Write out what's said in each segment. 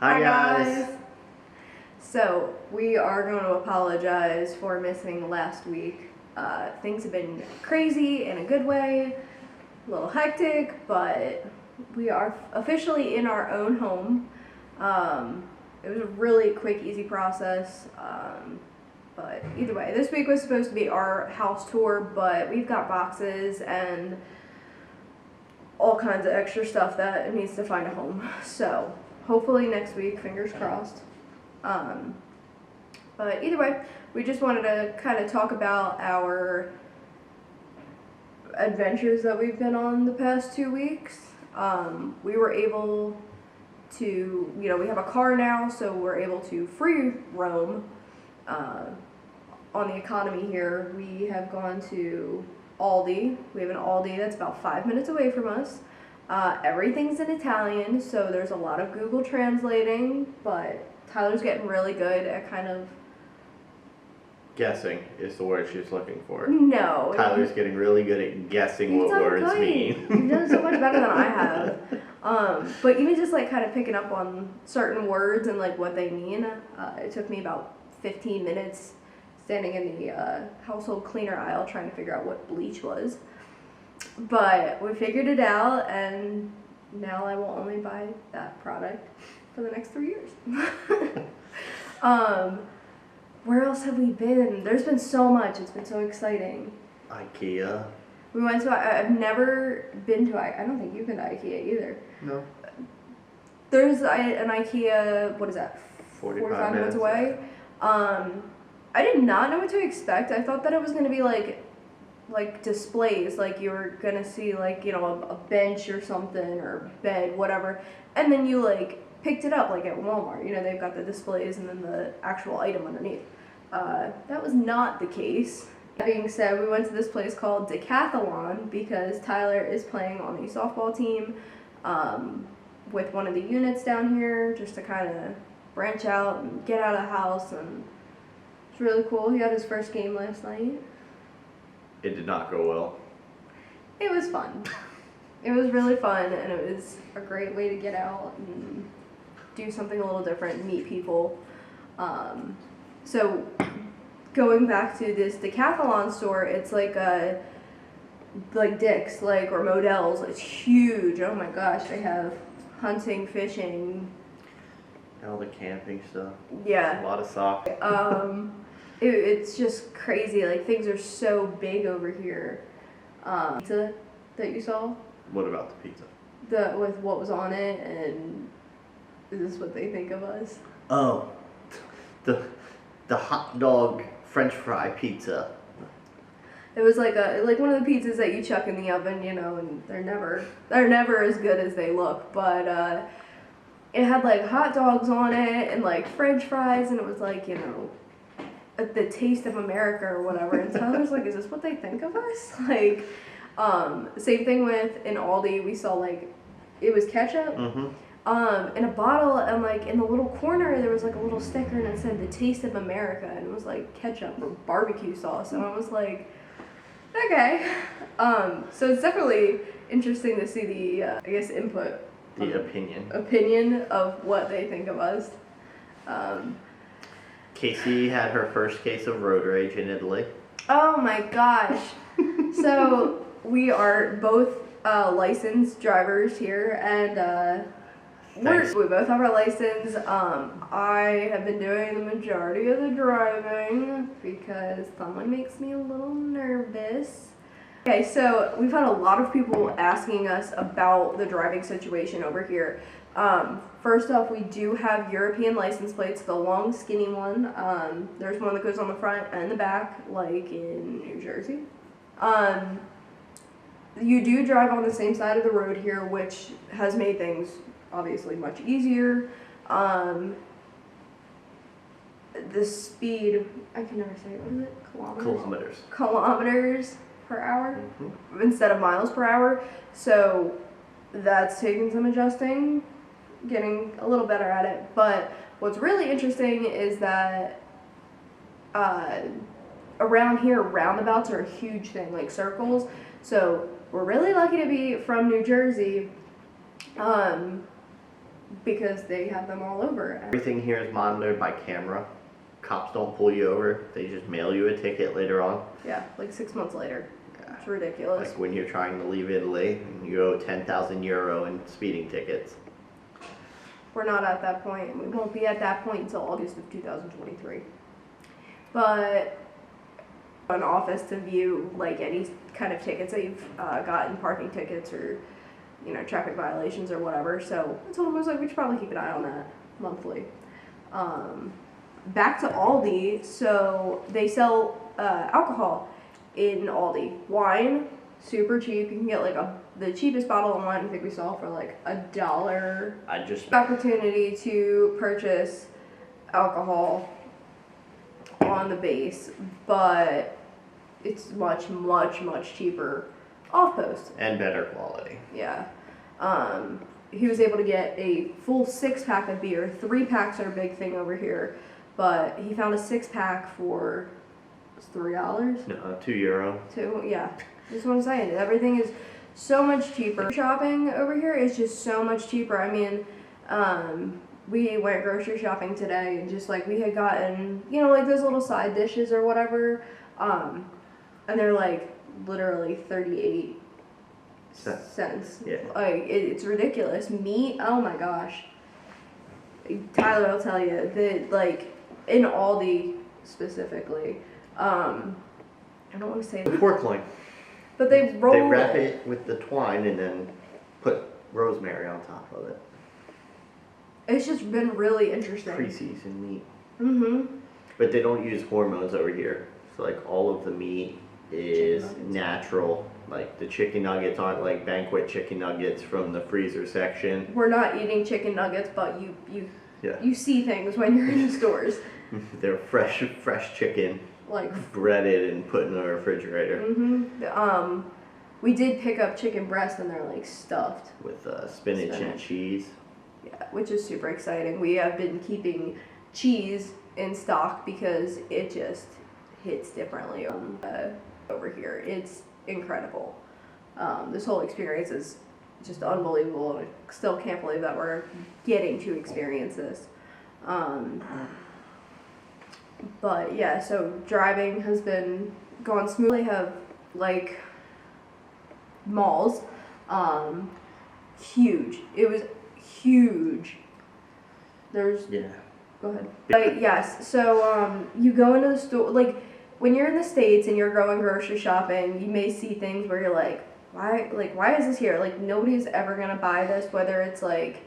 Hi guys. So we are going to apologize for missing last week. Things have been crazy in a good way, a little hectic, but we are officially in our own home. It was a really quick, easy process. But either way, this week was supposed to be our house tour, but we've got boxes and all kinds of extra stuff that needs to find a home. So hopefully next week, fingers crossed. But either way, we just wanted to kind of talk about our adventures that we've been on the past 2 weeks. We were able to, we have a car now, so we're able to free roam on the economy here. We have gone to Aldi. We have an Aldi that's about 5 minutes away from us. Everything's in Italian, so there's a lot of Google translating, but Tyler's getting really good at kind of... Guessing is the word she's looking for. No. Tyler's getting really good at guessing what words mean. You've done so much better than I have. But even just like kind of picking up on certain words and like what they mean, it took me about 15 minutes standing in the household cleaner aisle trying to figure out what bleach was. But we figured it out, and now I will only buy that product for the next 3 years. Where else have we been? There's been so much. It's been so exciting. IKEA. We went to... I've never been to... I don't think you've been to IKEA either. No. There's an IKEA... What is that? 45 minutes away. I did not know what to expect. I thought that it was going to be like displays, like you were going to see like, a bench or something or bed, whatever. And then you like picked it up like at Walmart. They've got the displays and then the actual item underneath. That was not the case. That being said, we went to this place called Decathlon because Tyler is playing on the softball team with one of the units down here just to kind of branch out and get out of the house, and it's really cool. He had his first game last night. It did not go well. It was fun. It was really fun, and it was a great way to get out and do something a little different, meet people. So going back to this Decathlon store, it's like Dick's, or Modell's. It's huge. Oh my gosh, they have hunting, fishing. All the camping stuff. Yeah. A lot of socks. It's just crazy. Like, things are so big over here. Pizza that you saw? What about the pizza? With what was on it, and is this what they think of us? Oh, the hot dog French fry pizza. It was like one of the pizzas that you chuck in the oven, and they're never as good as they look. But it had like hot dogs on it and like French fries, and it was like the taste of America or whatever. And Tyler's like, is this what they think of us? Like, same thing with in Aldi, we saw it was ketchup. Mm-hmm. In a bottle, and in the little corner there was a little sticker and it said the taste of America, and it was ketchup or barbecue sauce, and I was like, okay. So it's definitely interesting to see the I guess input. The opinion of what they think of us. Casey had her first case of road rage in Italy. Oh my gosh. So we are both licensed drivers here, and we both have our license. I have been doing the majority of the driving because someone makes me a little nervous. Okay, so we've had a lot of people asking us about the driving situation over here. First off, we do have European license plates, the long skinny one. There's one that goes on the front and the back, like in New Jersey. You do drive on the same side of the road here, which has made things obviously much easier. The speed, I can never say it, what is it? Kilometers per hour instead of miles per hour. So that's taking some adjusting, getting a little better at it. But what's really interesting is that around here, roundabouts are a huge thing, like circles. So we're really lucky to be from New Jersey. because they have them all over. Everything here is monitored by camera. Cops don't pull you over. They just mail you a ticket later on. Yeah, like 6 months later. Yeah. It's ridiculous. Like when you're trying to leave Italy and you owe 10,000 euro in speeding tickets. We're not at that point, and we won't be at that point until August of 2023. But an office to view like any kind of tickets that you've gotten, parking tickets or traffic violations or whatever. So I told him, I was like, we should probably keep an eye on that monthly. Back to Aldi. So they sell alcohol in Aldi. Wine, super cheap. You can get like the cheapest bottle of wine I think we saw for like $1. I just Opportunity to purchase alcohol on the base, but it's much cheaper off post. and better quality. Yeah. He was able to get a full 6-pack of beer. 3-packs are a big thing over here, but he found a 6-pack for $3. No, €2. Yeah, that's what I'm saying. Everything is so much cheaper. Shopping over here is just so much cheaper. I mean, we went grocery shopping today, and just like we had gotten, like those little side dishes or whatever, and they're like literally 38 cents. Yeah. Like it's ridiculous. Meat, oh my gosh. Tyler will tell you that like in Aldi specifically, I don't want to say, Pork loin. but they roll They wrap it with the twine and then put rosemary on top of it. It's just been really interesting. Pre-seasoned meat. Mm-hmm. But they don't use hormones over here. So like all of the meat is natural. Like the chicken nuggets aren't like banquet chicken nuggets from the freezer section. We're not eating chicken nuggets, but Yeah. you see things when you're in the stores. They're fresh chicken, Like, breaded and put in the refrigerator we did pick up chicken breast, and they're like stuffed. with spinach and Spinach. cheese. Yeah, which is super exciting. We have been keeping cheese in stock because it just hits differently over here. It's incredible. This whole experience is just unbelievable, and I still can't believe that we're getting to experience this. But yeah, so driving has been gone smoothly. Have like malls, huge. It was huge. There's Yeah. Go ahead. But yes, so you go into the store, like when you're in the States and you're going grocery shopping, you may see things where you're like, why is this here? Like nobody's ever gonna buy this, whether it's like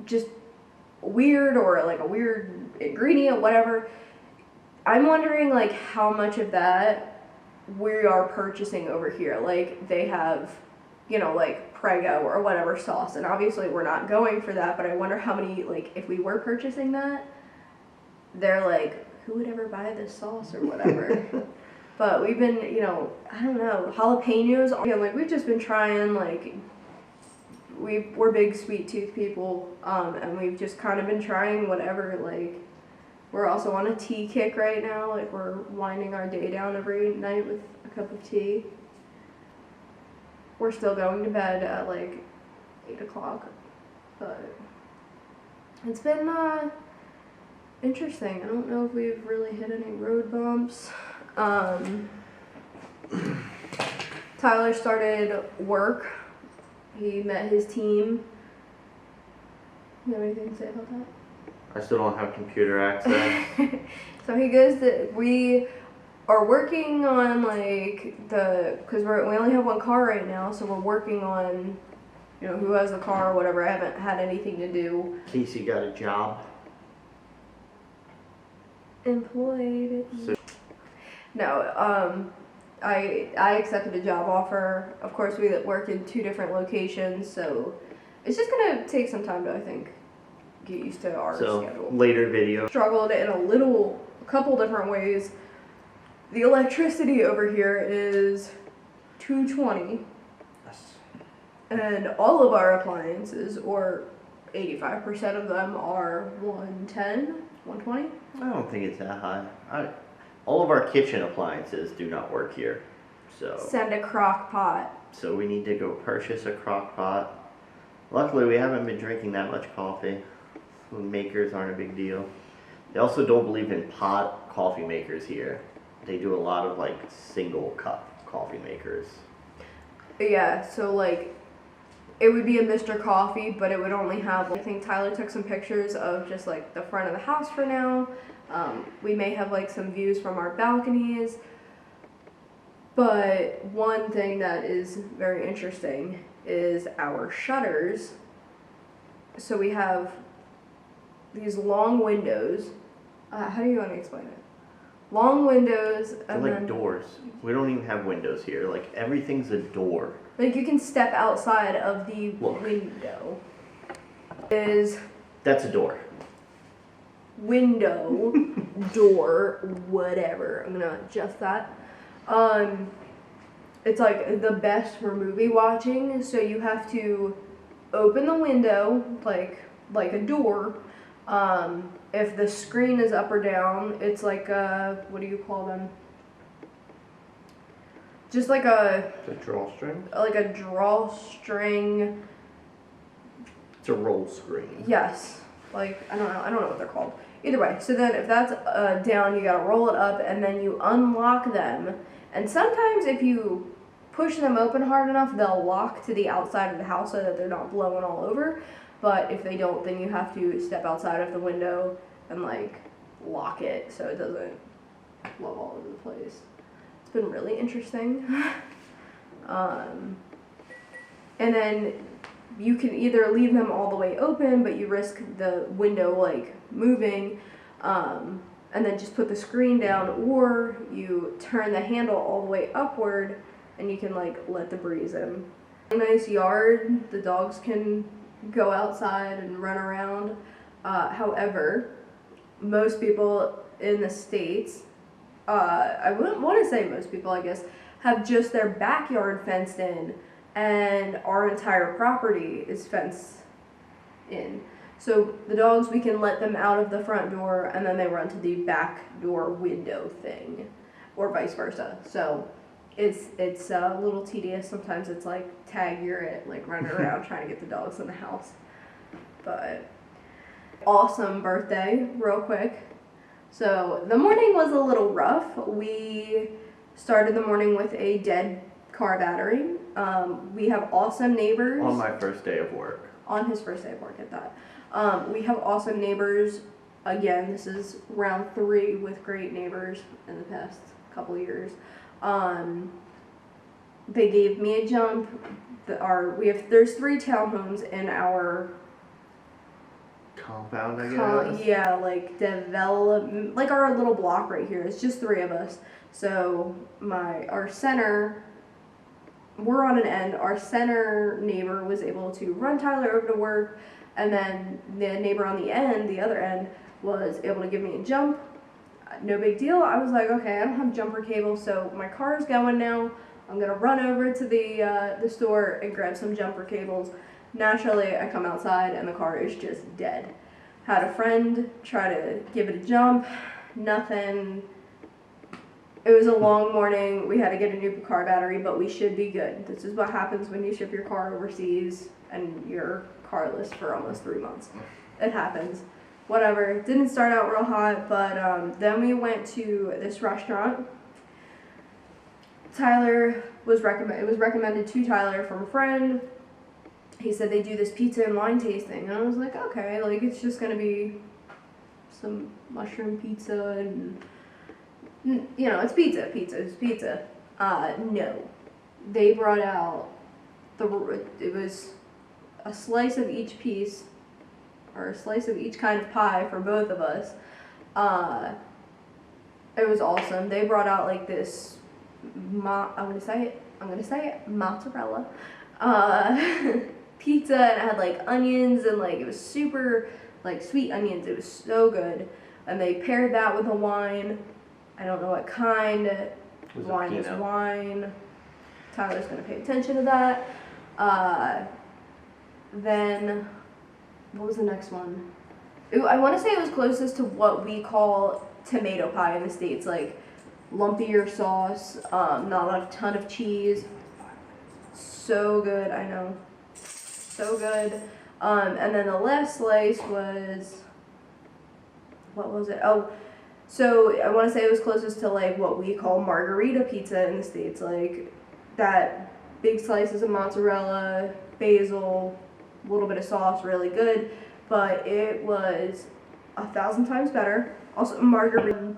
just weird or like a weird ingredient, whatever. I'm wondering like how much of that we are purchasing over here. Like they have, like Prego or whatever sauce, and obviously we're not going for that, but I wonder how many, like if we were purchasing that, they're like, who would ever buy this sauce or whatever. But we've been, I don't know, jalapenos, again, like we've just been trying, like we're big sweet tooth people, and we've just kind of been trying whatever. Like we're also on a tea kick right now, like we're winding our day down every night with a cup of tea. We're still going to bed at like 8 o'clock, but it's been interesting. I don't know if we've really hit any road bumps. Tyler started work. He met his team. You have anything to say about that? I still don't have computer access. So he goes to, we are working on like because we only have one car right now, so we're working on, who has the car or whatever. I haven't had anything to do. Casey got a job. Employed. So- No, I accepted a job offer. Of course, we work in 2 different locations, so it's just gonna take some time to, I think, get used to our schedule. Later video. Struggled in a couple different ways. The electricity over here is $220, and all of our appliances, or 85% of them, are $110, $120. I don't think it's that high. All of our kitchen appliances do not work here. So Send a crock pot. we need to go purchase a crock pot. Luckily, we haven't been drinking that much coffee. So makers aren't a big deal. They also don't believe in pot coffee makers here. They do a lot of like single cup coffee makers. Yeah, so like it would be a Mr. Coffee, but it would only have, I think Tyler took some pictures of just like the front of the house for now. We may have like some views from our balconies. But one thing that is very interesting is our shutters. So we have these long windows. How do you want to explain it? Long windows. They're like doors. We don't even have windows here. Like everything's a door. Like you can step outside of the window. That's a door. Window, door, whatever. I'm gonna adjust that. It's like the best for movie watching. So you have to open the window like a door. If the screen is up or down, it's like what do you call them? Just like a drawstring? Like a drawstring. It's a roll screen. Yes. Like I don't know what they're called. Either way, so then if that's down, you gotta roll it up and then you unlock them. And sometimes if you push them open hard enough, they'll lock to the outside of the house so that they're not blowing all over. But if they don't, then you have to step outside of the window and like lock it so it doesn't blow all over the place. It's been really interesting. And then you can either leave them all the way open, but you risk the window like moving, and then just put the screen down, or you turn the handle all the way upward and you can like let the breeze in. Nice yard, the dogs can go outside and run around. However, most people in the States, I wouldn't want to say most people, I guess, have just their backyard fenced in, and our entire property is fenced in. So the dogs, we can let them out of the front door and then they run to the back door window thing, or vice versa. So it's a little tedious. Sometimes it's like tag, you're it, like running around trying to get the dogs in the house. But awesome birthday, real quick. So the morning was a little rough. We started the morning with a dead car battery. We have awesome neighbors. On my first day of work. On his first day of work at that. We have awesome neighbors. Again, this is round 3 with great neighbors in the past couple years. They gave me a jump. There's 3 townhomes in our compound, I guess. Yeah, like develop, like our little block right here. It's just 3 of us. So our center, we're on an end. Our center neighbor was able to run Tyler over to work, and then the neighbor on the end, the other end, was able to give me a jump. No big deal. I was like, okay, I don't have jumper cable, so my car's going now. I'm gonna run over to the store and grab some jumper cables. Naturally, I come outside and the car is just dead. Had a friend try to give it a jump, nothing. It was a long morning. We had to get a new car battery, but we should be good. This is what happens when you ship your car overseas and you're carless for almost 3 months. It happens. Whatever. Didn't start out real hot, but then we went to this restaurant. It was recommended to Tyler from a friend. He said they do this pizza and wine tasting, and I was like, okay, like it's just gonna be some mushroom pizza and it's pizza. No, they brought out it was a slice of each piece, or a slice of each kind of pie for both of us. It was awesome. They brought out like this, I'm gonna say it, mozzarella, pizza, and it had like onions, and like it was super like sweet onions. It was so good. And they paired that with a wine. I don't know what kind. Wine is wine. Tyler's gonna pay attention to that. Then what was the next one? I want to say it was closest to what we call tomato pie in the States, like lumpier sauce, not a ton of cheese. So good, I know. so good. And then the last slice was, what was it? Oh, so I want to say it was closest to like what we call margarita pizza in the States, like that big slices of mozzarella, basil, a little bit of sauce, really good. But it was 1,000 times better. Also margarita.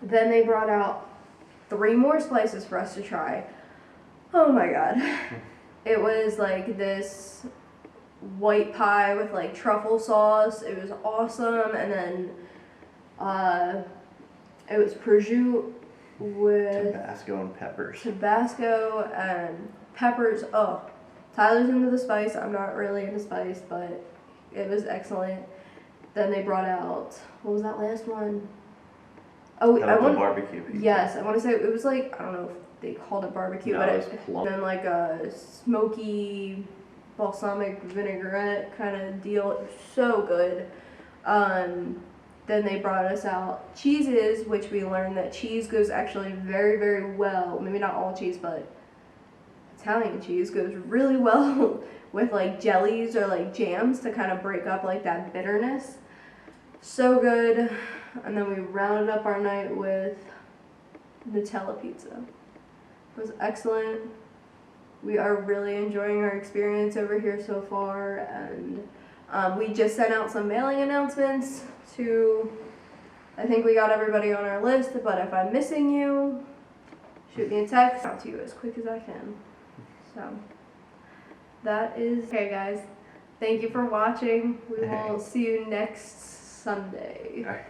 Then they brought out 3 more slices for us to try. Oh my god. It was like this white pie with like truffle sauce. It was awesome. And then it was prosciutto with Tabasco and peppers. Tabasco and peppers. Oh, Tyler's into the spice. I'm not really into spice, but it was excellent. Then they brought out, what was that last one? Oh, That I was the want. barbecue pizza. Yes, I want to say it was like, I don't know if they called it barbecue, No, but it it was plum. then like a smoky balsamic vinaigrette kind of deal. It was so good. Then they brought us out cheeses, which we learned that cheese goes actually very, very well. Maybe not all cheese, but Italian cheese goes really well with like jellies or like jams to kind of break up like that bitterness. So good. And then we rounded up our night with Nutella pizza. It was excellent. We are really enjoying our experience over here so far, and we just sent out some mailing announcements to, I think we got everybody on our list, but if I'm missing you, shoot me a text. Out to you as quick as I can. So that is okay, guys. Thank you for watching. We will see you next Sunday. All right.